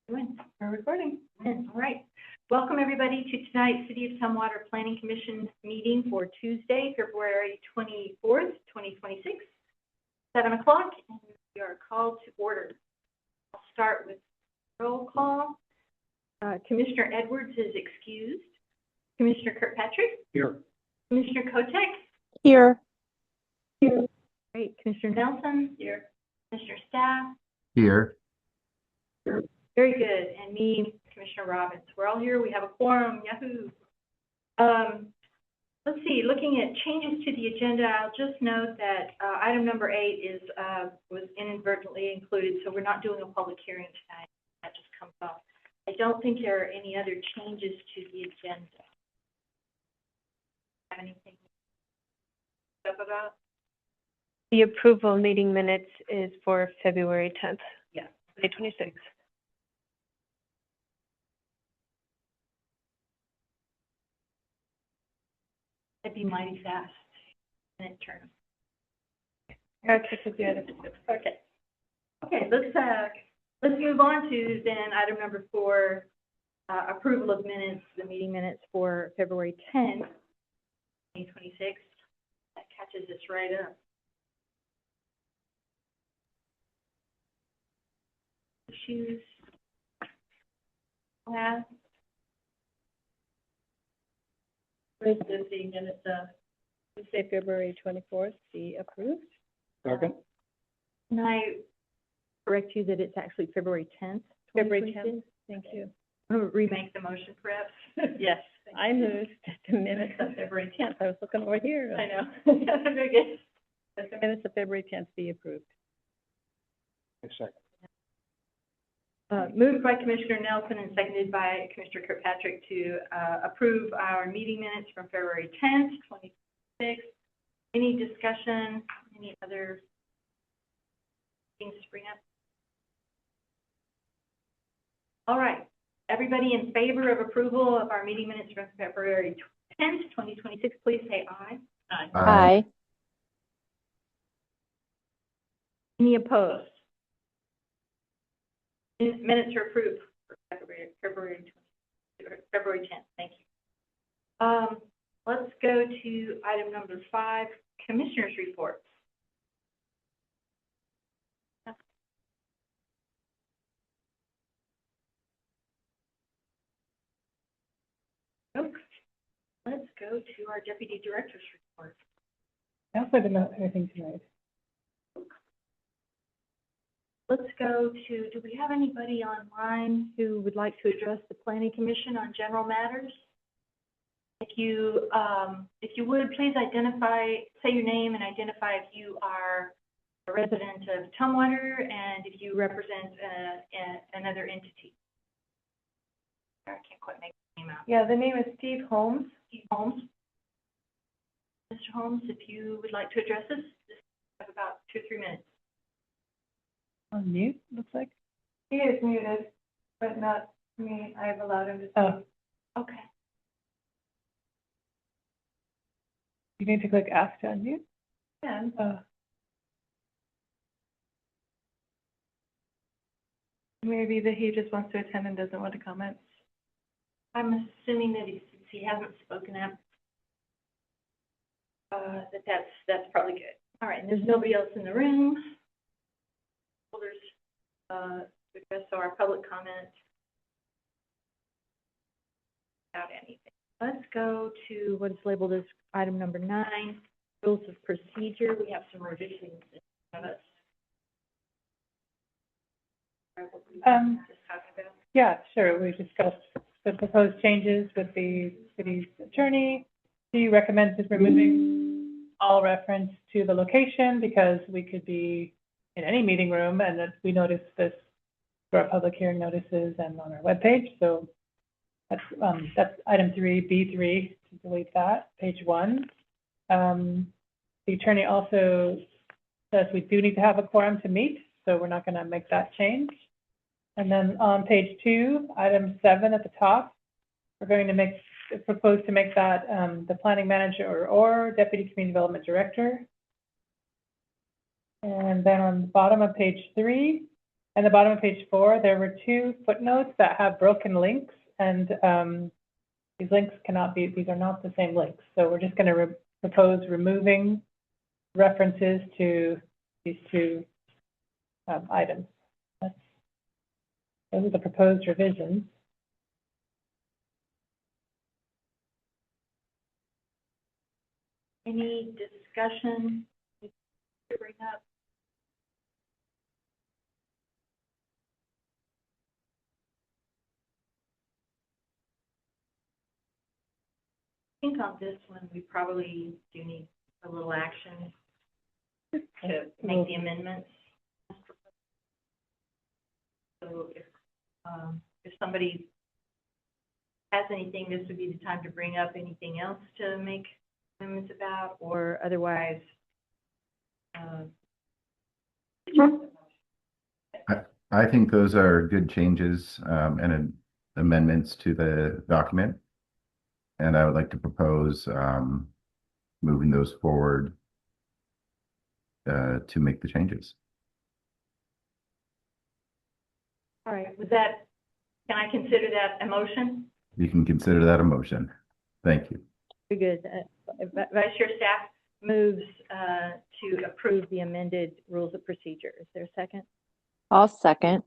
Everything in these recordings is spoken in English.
We're recording. All right. Welcome, everybody, to tonight's City of Tumwater Planning Commission meeting for Tuesday, February 24th, 2026, 7 o'clock, and we are called to order. I'll start with roll call. Commissioner Edwards is excused. Commissioner Kirkpatrick? Here. Commissioner Kotek? Here. Here. Great. Commissioner Nelson? Here. Commissioner Staff? Here. Very good. And me, Commissioner Robbins. We're all here. We have a quorum. Yahoo! Let's see. Looking at changes to the agenda, I'll just note that item number 8 is was inadvertently included, so we're not doing a public hearing tonight. That just comes off. I don't think there are any other changes to the agenda. Have anything to talk about? The approval meeting minutes is for February 10th. Yeah. 2026. That'd be mighty fast. Minute term. Okay, so the other. Okay. Okay, let's move on to then item number 4, approval of minutes, the meeting minutes for February 10th, 2026. That catches us right up. Issues. Last. Does the minutes say February 24th be approved? Second. Can I correct you that it's actually February 10th? February 10th. Thank you. I'm going to remake the motion, perhaps. Yes, I moved the minutes of February 10th. I was looking over here. I know. Very good. That the minutes of February 10th be approved. Second. Moved by Commissioner Nelson and seconded by Commissioner Kirkpatrick to approve our meeting minutes from February 10th, 2026. Any discussion? Any other things to bring up? All right. Everybody in favor of approval of our meeting minutes from February 10th, 2026, please say aye. Aye. Aye. Any opposed? Minutes are approved for February 10th. Thank you. Let's go to item number 5, Commissioners' reports. Let's go to our Deputy Director's report. I also did not hear anything tonight. Let's go to, do we have anybody online who would like to address the Planning Commission on general matters? If you would, please say your name and identify if you are a resident of Tumwater and if you represent another entity. I can't quite make the name out. Yeah, the name is Steve Holmes. Steve Holmes. Mr. Holmes, if you would like to address us, just have about 2 or 3 minutes. On mute, looks like. He is muted, but not me. I have allowed him to speak. Oh, Okay. you need to click ask to unmute. And maybe that he just wants to attend and doesn't want to comment. I'm assuming that since he hasn't spoken up, that's probably good. All right, and there's nobody else in the room. So our public comment about anything. Let's go to what is labeled as item number 9, rules of procedure. We have some revisions in front of us. Just talking about. Yeah, sure. We discussed the proposed changes with the city's attorney. He recommends removing all reference to the location because we could be in any meeting room, and that we noticed this through our public hearing notices and on our webpage. So that's item 3B3 to delete that, page 1. The attorney also says we do need to have a quorum to meet, so we're not going to make that change. And then on page 2, item 7 at the top, we're going to propose to make that the planning manager or deputy community development director. And then on the bottom of page 3, And the bottom of page 4, there were 2 footnotes that have broken links, and these links cannot be, these are not the same links. So we're just going to propose removing references to these 2 items. Those are the proposed revisions. Any discussion to bring up? I think on this one, we probably do need a little action to make the amendments. So if somebody has anything, this would be the time to bring up anything else to make amendments about, or otherwise. I think those are good changes and amendments to the document. And I would like to propose moving those forward to make the changes. All right, with that, can I consider that a motion? You can consider that a motion. Thank you. Very good. Vice Chair Staff Moves to approve the amended rules of procedure. Is there a second? I'll second.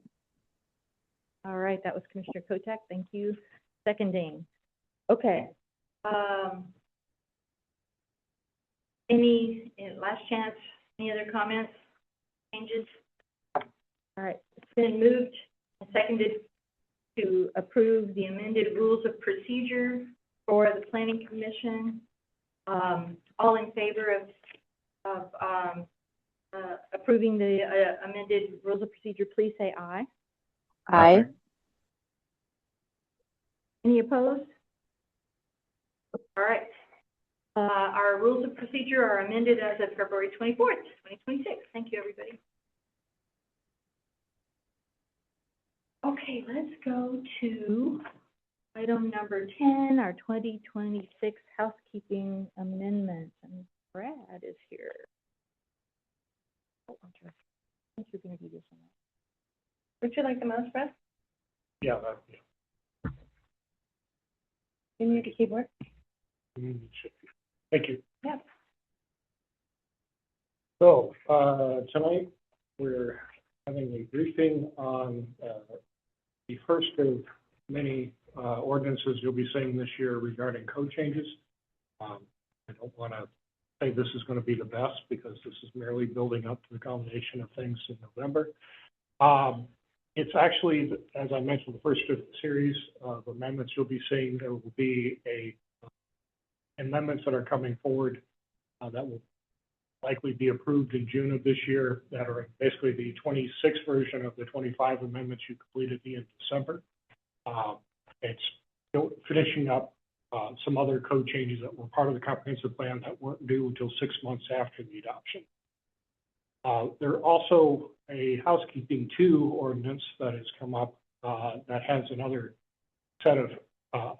All right, that was Commissioner Kotek. Thank you. Seconding. Okay. Any last chance, any other comments, changes? All right. It's been moved and seconded to approve the amended rules of procedure for the Planning Commission. All in favor of approving the amended rules of procedure, please say aye. Aye. Any opposed? All right. Our rules of procedure are amended as of February 24th, 2026. Thank you, everybody. Okay, let's go to item number 10, our 2026 housekeeping amendments. And Brad is here. Oh, interesting. I think you're going to do this one. Would you like the mouse, Brad? Yeah. You need a keyboard? Thank you. Yeah. So, tonight, we're having a briefing on the first of many ordinances you'll be seeing this year regarding code changes. I don't want to say this is going to be the best because this is merely building up to the culmination of things in November. It's actually, as I mentioned, the first of the series of amendments you'll be seeing. There will be amendments that are coming forward that will likely be approved in June of this year that are basically the 26 version of the 25 amendments you completed at the end of December. It's finishing up some other code changes that were part of the comprehensive plan that weren't due until 6 months after the adoption. There are also a housekeeping 2 ordinance that has come up that has another set of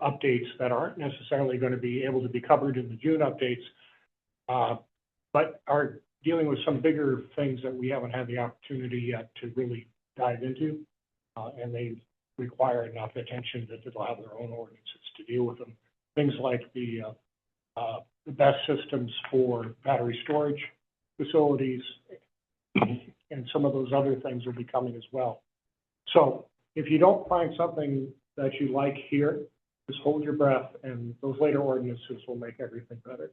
updates that aren't necessarily going to be able to be covered in the June updates, but are dealing with some bigger things that we haven't had the opportunity yet to really dive into, and they require enough attention that they'll have their own ordinances to deal with them. Things like the best systems for battery storage facilities, and some of those other things will be coming as well. So if you don't find something that you like here, just hold your breath, and those later ordinances will make everything better.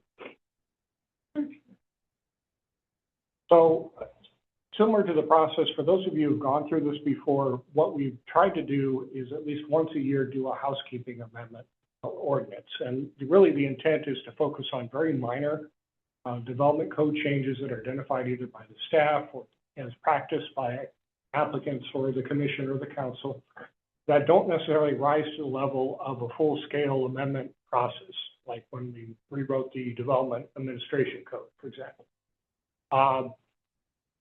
So similar to the process, for those of you who've gone through this before, what we've tried to do is at least once a year do a housekeeping amendment ordinance. And really the intent is to focus on very minor development code changes that are identified either by the staff or as practiced by applicants or the commission or the council that don't necessarily rise to the level of a full-scale amendment process, like when we rewrote the Development Administration Code, for example.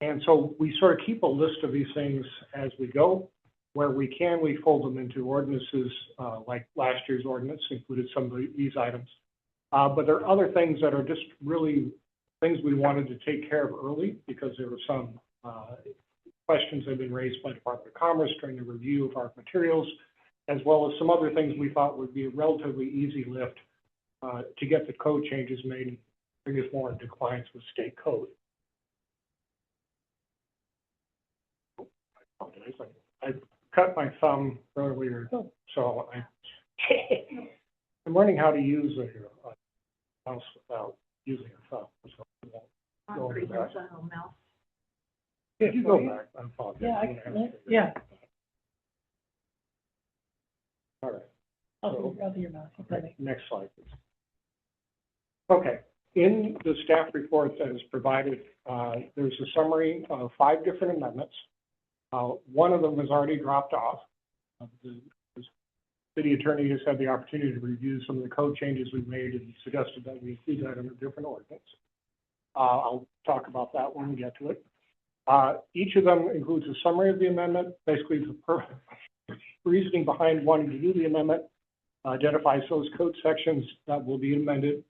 And so we sort of keep a list of these things as we go. Where we can, we fold them into ordinances, like last year's ordinance included some of these items. But there are other things that are just really things we wanted to take care of early because there were some questions that have been raised by Department of Commerce during the review of our materials, as well as some other things we thought would be a relatively easy lift to get the code changes made and bring us more into compliance with state code. I cut my thumb earlier, so I'm learning how to use a mouse without using a thumb. So I won't go into that. Yeah, you go back. I apologize. Yeah, All right. I'll do your mouse. Okay, next slide, please. Okay, in the staff report that is provided, there's a summary of 5 different amendments. One of them has already dropped off. The city attorney has had the opportunity to review some of the code changes we've made and suggested that we include that in a different ordinance. I'll talk about that when we get to it. Each of them includes a summary of the amendment, basically the reasoning behind wanting to do the amendment, identifies those code sections that will be amended,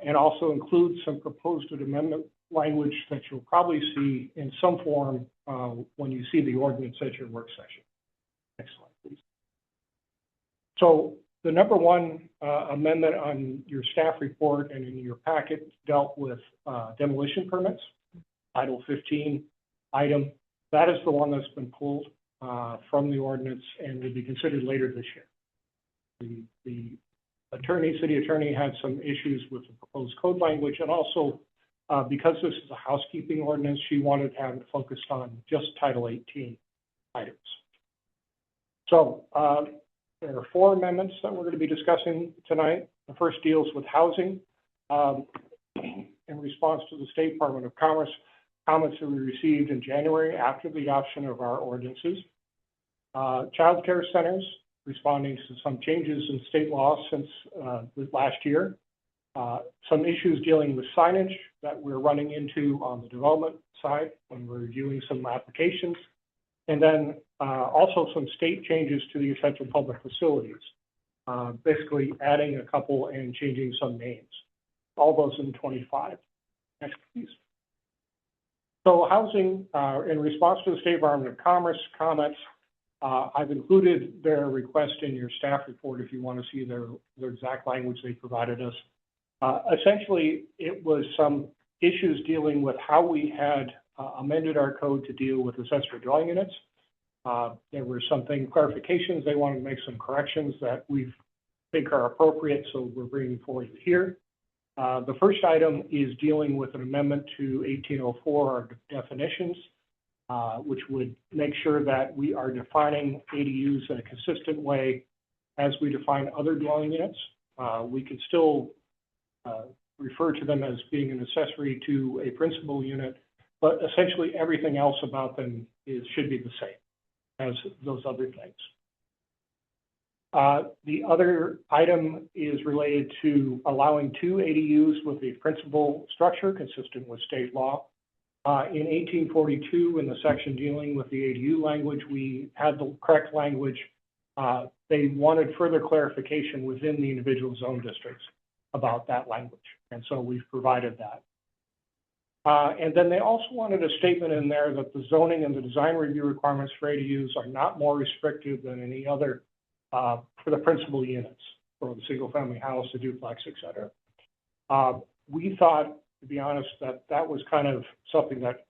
and also includes some proposed amendment language that you'll probably see in some form when you see the ordinance at your work session. Next slide, please. So the number one amendment on your staff report and in your packet dealt with demolition permits, Title 15 item. That is the one that's been pulled from the ordinance and will be considered later this year. The city attorney had some issues with the proposed code language, and also because this is a housekeeping ordinance, she wanted to have it focused on just Title 18 items. So there are 4 amendments that we're going to be discussing tonight. The first deals with housing. In response to the State Department of Commerce comments that we received in January after the adoption of our ordinances. Child care centers, responding to some changes in state law since last year. Some issues dealing with signage that we're running into on the development side when we're reviewing some applications. And then also some state changes to the essential public facilities, basically adding a couple and changing some names. All those in 25. Next, please. So housing, in response to the State Department of Commerce comments, I've included their request in your staff report if you want to see their exact language they provided us. Essentially, it was some issues dealing with how we had amended our code to deal with accessory dwelling units. There were some clarifications. They wanted to make some corrections that we think are appropriate, so we're bringing forward here. The first item is dealing with an amendment to 1804, our definitions, which would make sure that we are defining ADUs in a consistent way as we define other dwelling units. We could still refer to them as being an accessory to a principal unit, but essentially everything else about them should be the same as those other things. The other item is related to allowing 2 ADUs with a principal structure consistent with state law. In 1842, in the section dealing with the ADU language, we had the correct language. They wanted further clarification within the individual zone districts about that language, and so we've provided that. And then they also wanted a statement in there that the zoning and the design review requirements for ADUs are not more restrictive than any other for the principal units, for the single-family house, the duplex, et cetera. We thought, to be honest, that was kind of something that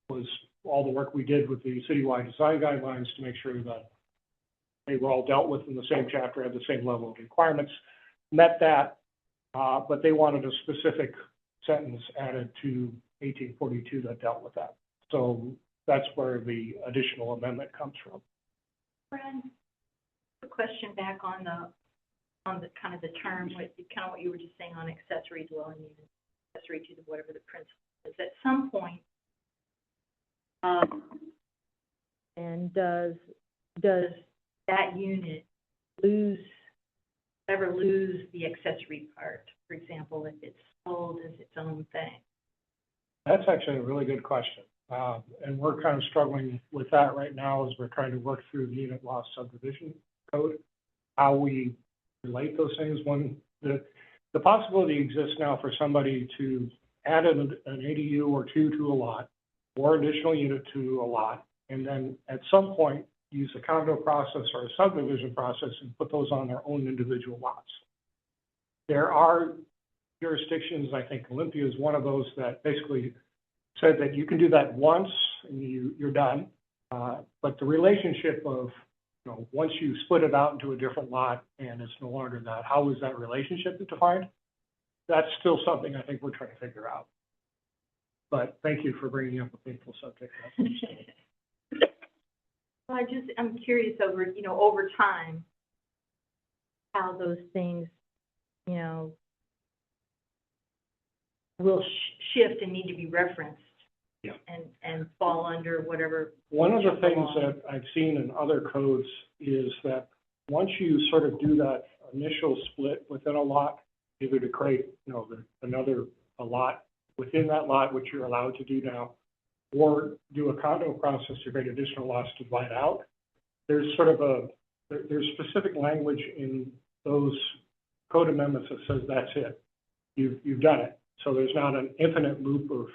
was all the work we did with the citywide design guidelines to make sure that they were all dealt with in the same chapter, had the same level of requirements, met that, but they wanted a specific sentence added to 1842 that dealt with that. So that's where the additional amendment comes from. Brad, a question back on the kind of the term, what you were just saying on accessory dwelling unit, accessory to whatever the principle is. At some point, And does that unit lose the accessory part? For example, if it's sold as its own thing? That's actually a really good question. And we're kind of struggling with that right now as we're trying to work through the unit loss subdivision code, how we relate those things. When the possibility exists now for somebody to add an ADU or 2 to a lot, or additional unit to a lot, and then at some point, use a condo process or a subdivision process and put those on their own individual lots. There are jurisdictions, I think Olympia is one of those, that basically said that you can do that once and you're done. But the relationship of, once you split it out into a different lot and it's no longer that, how is that relationship defined? That's still something I think we're trying to figure out. But thank you for bringing up a painful subject. Well, I'm curious over time, How those things, will shift and need to be referenced. Yeah. And fall under whatever. One of the jump things along. that I've seen in other codes is that once you sort of do that initial split within a lot, either to create, a lot within that lot, which you're allowed to do now, or do a condo process to create additional lots to divide out, there's sort of there's specific language in those code amendments that says that's it. You've done it. So there's not an infinite loop of,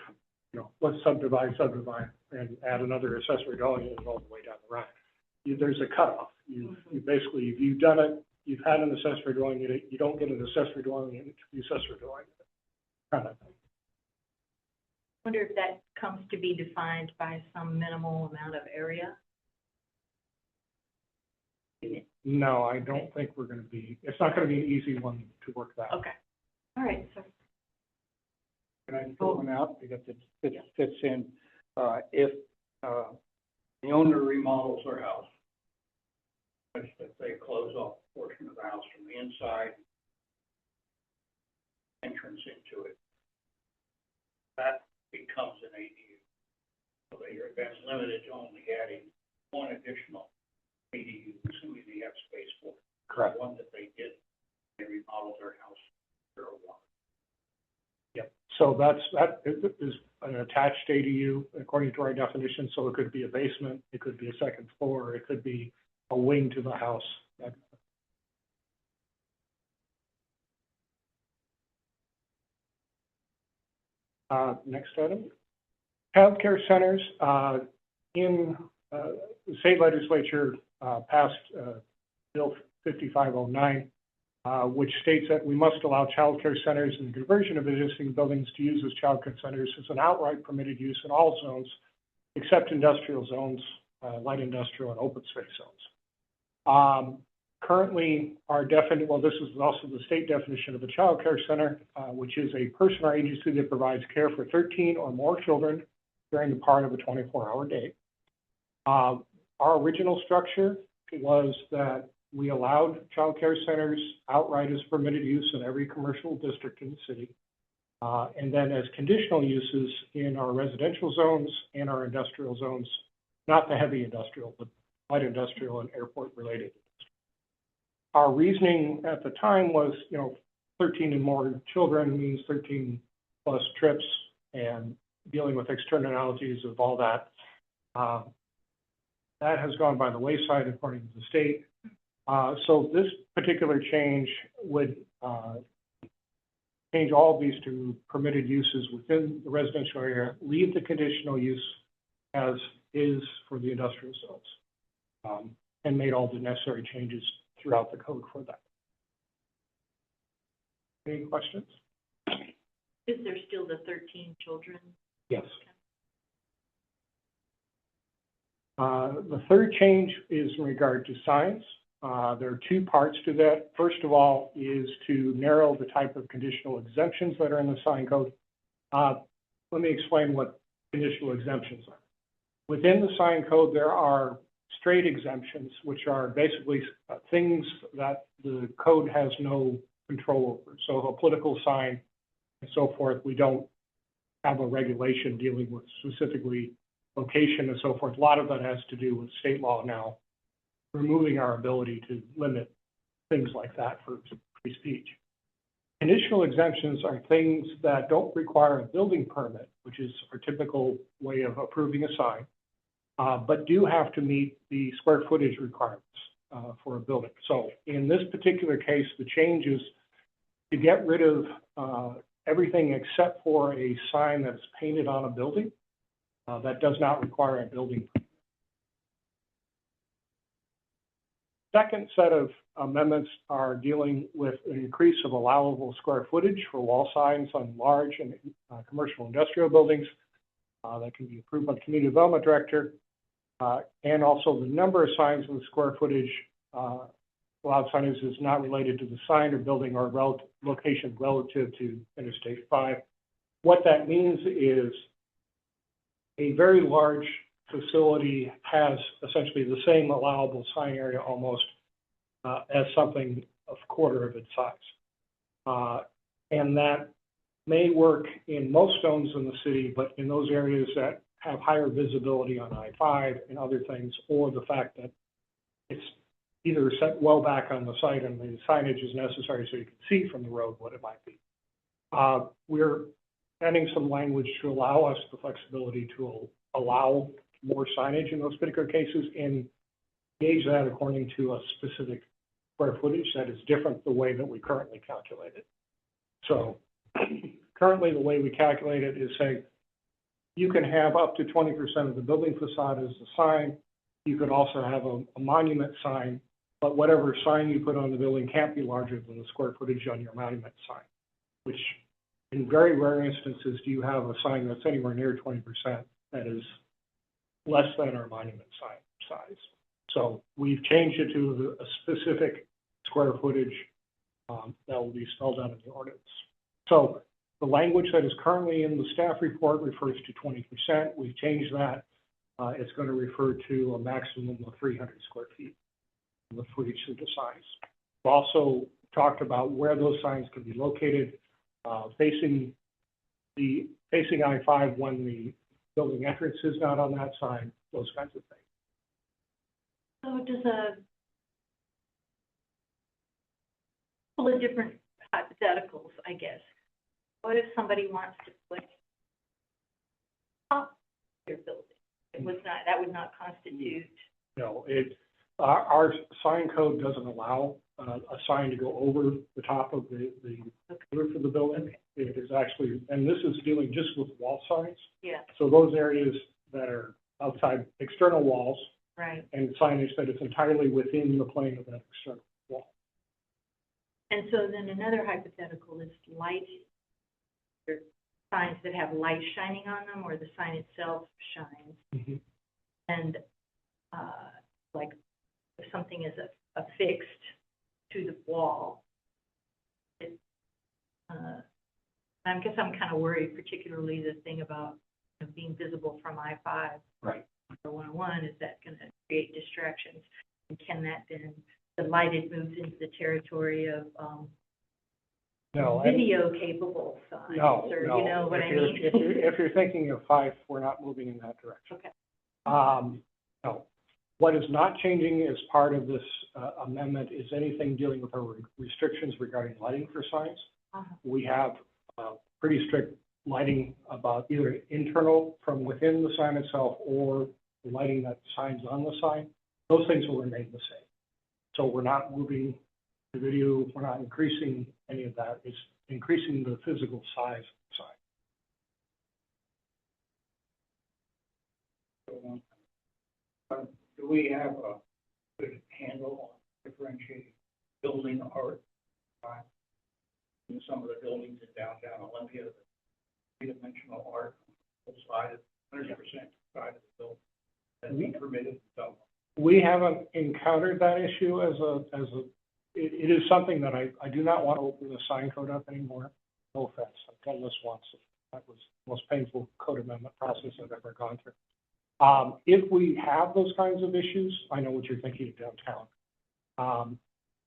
let's subdivide, and add another accessory dwelling unit all the way down the line. There's a cutoff. You've done it, you've had an accessory dwelling unit, you don't get an accessory dwelling unit, the accessory dwelling unit, kind of thing. I wonder if that comes to be defined by some minimal amount of area? No, I don't think it's not gonna be an easy one to work that. Okay, all right, so. Can I throw one out because it fits in? If the owner remodels their house, if they close off a portion of the house from the inside, entrance into it, that becomes an ADU. So they're then limited to only adding one additional ADU, assuming they have space for it. Correct. One that they did, they remodeled their house, zero one. Yep, so that is an attached ADU according to our definition, so it could be a basement, it could be a second floor, it could be a wing to the house. Next item. Childcare centers, in the state legislature passed Bill 5509, which states that we must allow childcare centers and the conversion of existing buildings to use as childcare centers as an outright permitted use in all zones, except industrial zones, light industrial, and open space zones. Currently, this is also the state definition of a childcare center, which is a person or agency that provides care for 13 or more children during the part of a 24-hour day. Our original structure was that we allowed childcare centers outright as permitted use in every commercial district in the city. And then as conditional uses in our residential zones and our industrial zones, not the heavy industrial, but light industrial and airport related. Our reasoning at the time was, 13 and more children means 13 plus trips and dealing with externalities of all that. That has gone by the wayside according to the state. So this particular change would change all of these to permitted uses within the residential area, leave the conditional use as is for the industrial zones, and made all the necessary changes throughout the code for that. Any questions? Is there still the 13 children? Yes. The third change is in regard to signs. There are two parts to that. First of all is to narrow the type of conditional exemptions that are in the sign code. Let me explain what conditional exemptions are. Within the sign code, there are straight exemptions, which are basically things that the code has no control over. So a political sign and so forth, we don't have a regulation dealing with specifically location and so forth. A lot of that has to do with state law now, removing our ability to limit things like that for free speech. Conditional exemptions are things that don't require a building permit, which is our typical way of approving a sign, but do have to meet the square footage requirements for a building. So in this particular case, the change is to get rid of everything except for a sign that's painted on a building that does not require a building permit. second set of amendments are dealing with an increase of allowable square footage for wall signs on large and commercial industrial buildings that can be approved by the community development director, and also the number of signs and the square footage allowed signage is not related to the sign or building or location relative to Interstate 5. What that means is a very large facility has essentially the same allowable sign area almost as something a quarter of its size. And that may work in most zones in the city, but in those areas that have higher visibility on I-5 and other things, or the fact that it's either set well back on the site and the signage is necessary so you can see from the road what it might be. We're adding some language to allow us the flexibility to allow more signage in those particular cases and gauge that according to a specific square footage that is different the way that we currently calculate it. So currently the way we calculate it is say you can have up to 20% of the building facade as a sign. You could also have a monument sign, but whatever sign you put on the building can't be larger than the square footage on your monument sign, which in very rare instances do you have a sign that's anywhere near 20% that is less than our monument sign size. So we've changed it to a specific square footage that will be spelled out in the ordinance. So the language that is currently in the staff report refers to 20%. We've changed that. It's going to refer to a maximum of 300 square feet for each of the signs. We've also talked about where those signs can be located, facing I-5 when the building entrance is not on that side, those kinds of things. So does a couple of different hypotheticals, I guess. What if somebody wants to put up their building? That would not constitute. No, our sign code doesn't allow a sign to go over the top of the roof of the building. Okay. It is actually, and this is dealing just with wall signs. Yeah, So those areas that are outside external walls right. and signage that is entirely within the plane of that external wall. And so then another hypothetical is light, or signs that have light shining on them, or the sign itself shines. Mm-hmm. And like if something is affixed to the wall, I guess I'm kind of worried, particularly the thing about being visible from I-5 Right. or 101, is that going to create distractions? And can that then, the lighted moves into the territory of No, and- video capable signs, No, or no. you know what I If you're- mean? If you're thinking of 5, we're not moving in that direction. Okay. No. What is not changing as part of this amendment is anything dealing with our restrictions regarding lighting for signs. Uh-huh. We have pretty strict lighting about either internal from within the sign itself or the lighting that shines on the sign. Those things will remain the same. So we're not moving the video, we're not increasing any of that. It's increasing the physical size of the sign. Do we have a good handle on differentiating building art? In some of the buildings in downtown Olympia, the three-dimensional art on the side, 100% side of the building, that be permitted. So We haven't encountered that issue it is something that I do not want to open the sign code up anymore. No offense, I've done this once. That was the most painful code amendment process I've ever gone through. If we have those kinds of issues, I know what you're thinking of downtown.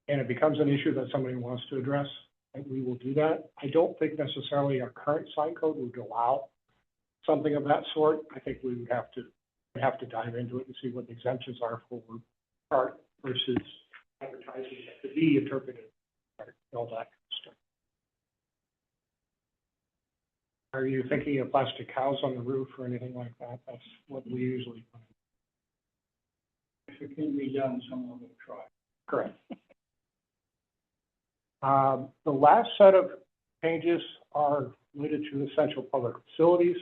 And it becomes an issue that somebody wants to address, and we will do that. I don't think necessarily our current sign code would allow something of that sort. I think we would have to dive into it and see what the exemptions are for art versus advertising that could be interpreted, art, all that kind of stuff. Are you thinking of plastic cows on the roof or anything like that? That's what we usually find. if it can be done, someone will try. Correct. The last set of changes are related to essential public facilities.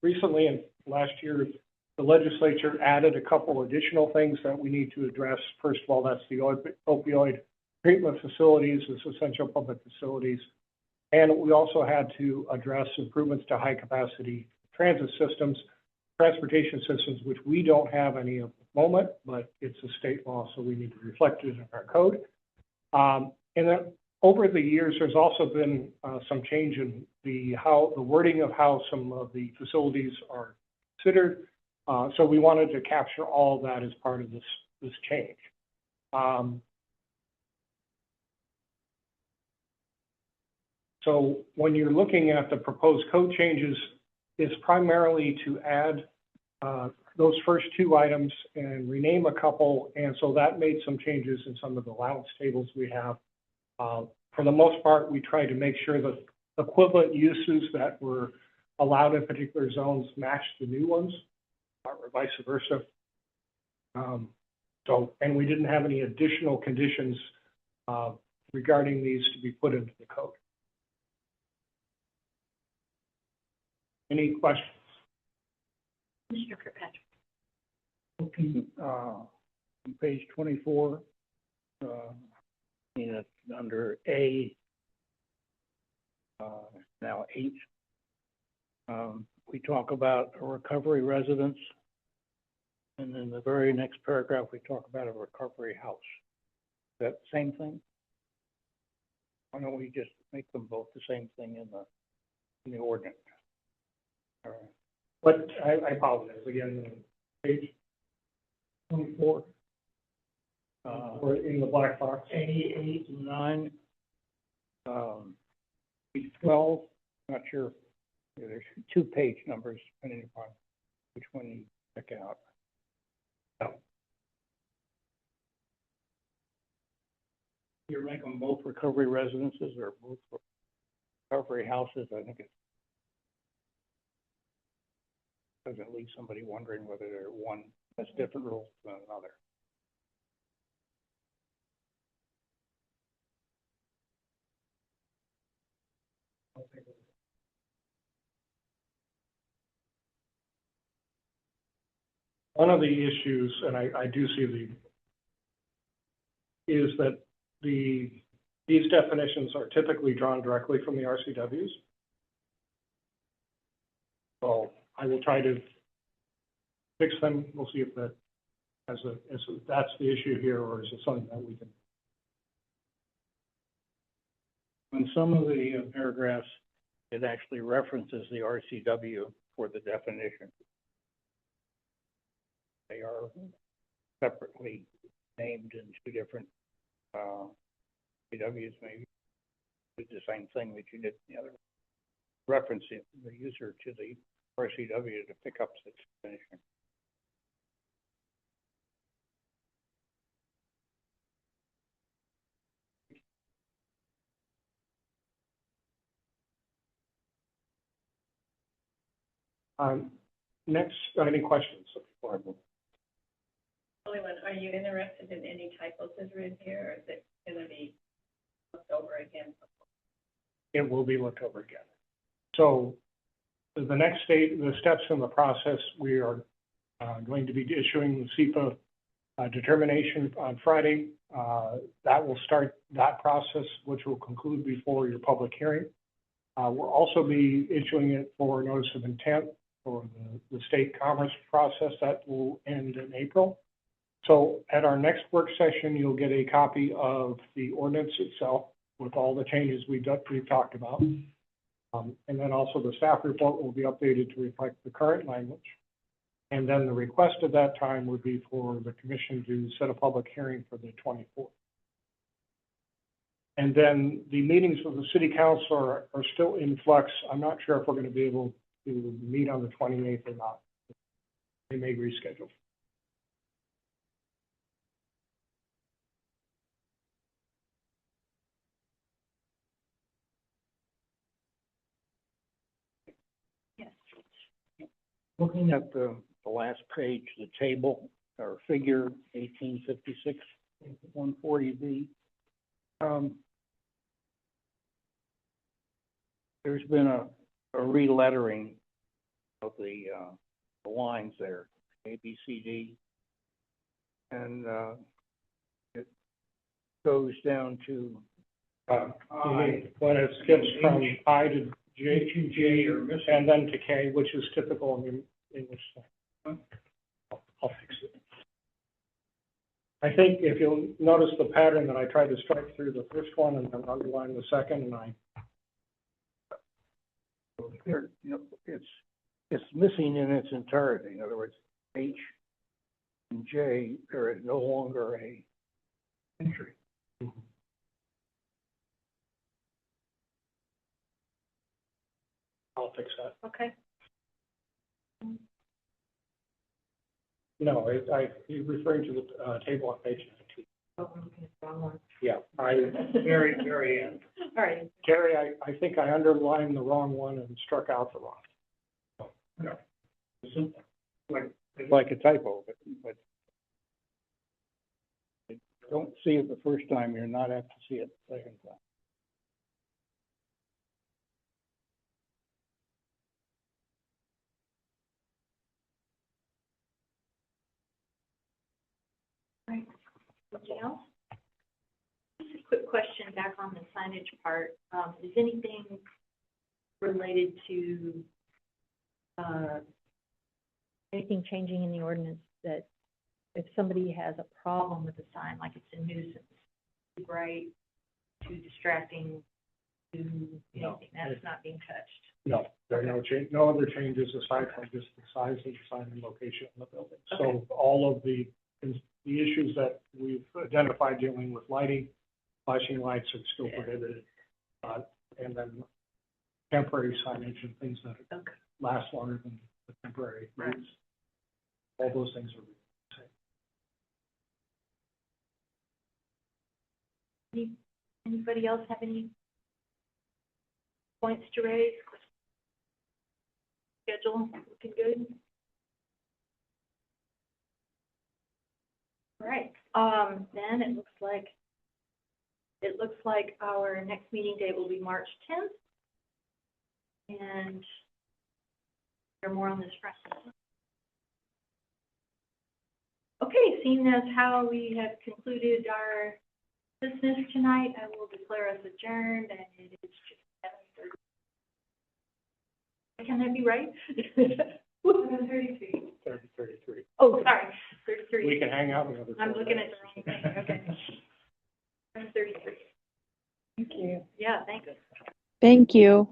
Recently, and last year, the legislature added a couple additional things that we need to address. First of all, that's the opioid treatment facilities, as essential public facilities. And we also had to address improvements to high-capacity transit systems, transportation systems, which we don't have any at the moment, but it's a state law, so we need to reflect it in our code. And then over the years, there's also been some change in the wording of how some of the facilities are considered. So we wanted to capture all of that as part of this change. So when you're looking at the proposed code changes, it's primarily to add those first two items and rename a couple. And so that made some changes in some of the allowance tables we have. For the most part, we tried to make sure that equivalent uses that were allowed in particular zones match the new ones, or vice versa. And we didn't have any additional conditions regarding these to be put into the code. Any questions? Commissioner Kirkpatrick. Looking, on page 24, it's under A, now H. We talk about a recovery residence, and then the very next paragraph, we talk about a recovery house. Is that the same thing? Why don't we just make them both the same thing in the ordinance? All right. But I apologize, again, the page 24, or in the black box. A8 and 9, page 12, not sure. There's 2 page numbers depending upon which one you check out. You're making both recovery residences or both recovery houses? I think it doesn't leave somebody wondering whether they're one has different rules than another. One of the issues, and I do see is that these definitions are typically drawn directly from the RCWs. So I will try to fix them. We'll see if that that's the issue here, or is it something that we can. In some of the paragraphs, it actually references the RCW for the definition. They are separately named in 2 different RCWs, maybe. It's the same thing that you did in the other. Referencing the user to the RCW to pick up the definition. Next, any questions before I move? Only one, are you interested in any typos that are in here, or is it gonna be looked over again? It will be looked over again. So the next the steps in the process, we are going to be issuing the SEPA determination on Friday. That will start that process, which will conclude before your public hearing. We'll also be issuing it for notice of intent for the state commerce process that will end in April. So at our next work session, you'll get a copy of the ordinance itself with all the changes we've talked about. And then also the staff report will be updated to reflect the current language. And then the request at that time would be for the commission to set a public hearing for the 24th. And then the meetings with the city council are still in flux. I'm not sure if we're going to be able to meet on the 28th or not. They may reschedule. Yes. Looking at the last page, the table or figure 1856, 140B. There's been a relettering of the lines there. A, B, C, D. And, it goes down to, When it skips from I to J, and then to K, which is typical in the English. I'll fix it. I think if you'll notice the pattern that I tried to strike through the first one and then underline the second, and I, there, you know, it's missing in its entirety. In other words, H and J, there is no longer a entry. I'll fix that. Okay. No, you're referring to the table on page 19. Oh, I'm looking at the wrong one. Yeah, Very, very end. All right. Gary, I think I underlined the wrong one and struck out the wrong. No. Like a typo, but if you don't see it the first time, you're not apt to see it the second time. Anything else? Just a quick question back on the signage part. Is anything related to, Anything changing in the ordinance that if somebody has a problem with the sign, like it's a nuisance, too bright, too distracting, too, No. anything, that's not being touched? No, there are no change, no other changes aside from just the size of the sign and location of the building. So all of the issues that we've identified dealing with lighting, flashing lights are still prohibited. And then temporary signage and things that Okay. last longer than the temporary use. All those things are the same. Anybody else have any points to raise? Schedule looking good? All right, then it looks like our next meeting date will be March 10th. And there are more on this front. Okay, seeing as how we have concluded our business tonight, I will declare us adjourned, and it is just 7:30. Can that be right? 7:33. 33. Oh, sorry, 33. We can hang out another. I'm 4 looking at minutes. the wrong thing, okay. 7:33. Thank you. Yeah, thanks. Thank you.